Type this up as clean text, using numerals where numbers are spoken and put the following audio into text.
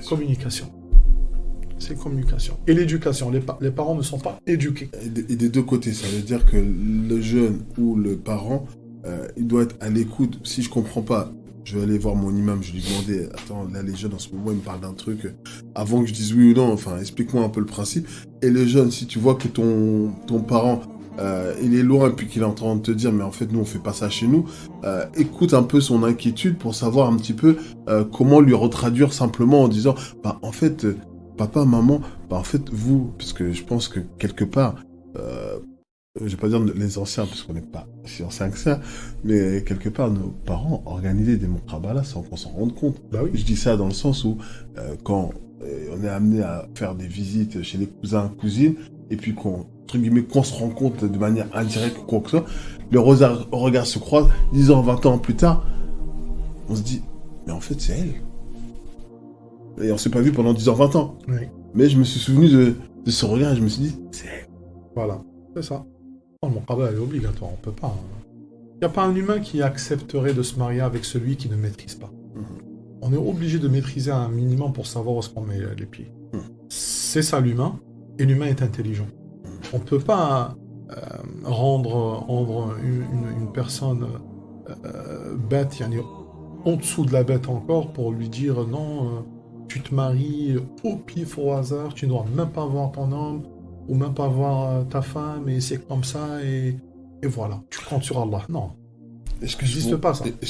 Communication. C'est communication. Et l'éducation. Les parents ne sont pas éduqués. Et des deux côtés, ça veut dire que le jeune ou le parent, il doit être à l'écoute. Si je comprends pas, je vais aller voir mon imam, je lui demander, attends, là les jeunes en ce moment, ils me parlent d'un truc, avant que je dise oui ou non, enfin, explique-moi un peu le principe. Et le jeune, si tu vois que ton parent, il est loin, puis qu'il est en train de te dire, mais en fait, nous, on fait pas ça chez nous, écoute un peu son inquiétude pour savoir un petit peu comment lui retraduire simplement en disant, bah, en fait, papa, maman, bah, en fait, vous, parce que je pense que quelque part, je vais pas dire les anciens, parce qu'on n'est pas si anciens que ça, mais quelque part, nos parents organisaient des Monkrabala sans qu'on s'en rende compte. Bah oui. Je dis ça dans le sens où, quand on est amené à faire des visites chez les cousins, cousines, et puis entre guillemets, qu'on se rend compte de manière indirecte ou quoi que ce soit, le regard se croise, 10 ans, 20 ans plus tard, on se dit, mais en fait, c'est elle. Et on s'est pas vu pendant 10 ans, 20 ans. Oui. Mais je me suis souvenu de ce regard et je me suis dit, c'est elle. Voilà. C'est ça. Oh, mon cabal est obligatoire. On peut pas. Il n'y a pas un humain qui accepterait de se marier avec celui qui ne maîtrise pas. On est obligé de maîtriser un minimum pour savoir où est-ce qu'on met les pieds. C'est ça l'humain, et l'humain est intelligent. On ne peut pas rendre une personne bête, en dessous de la bête encore, pour lui dire non, tu te maries au pif au hasard, tu ne dois même pas voir ton homme, ou même pas voir ta femme, et c'est comme ça, et voilà. Tu comptes sur Allah. Non. Est-ce que N'existe pas, ça. Est-ce que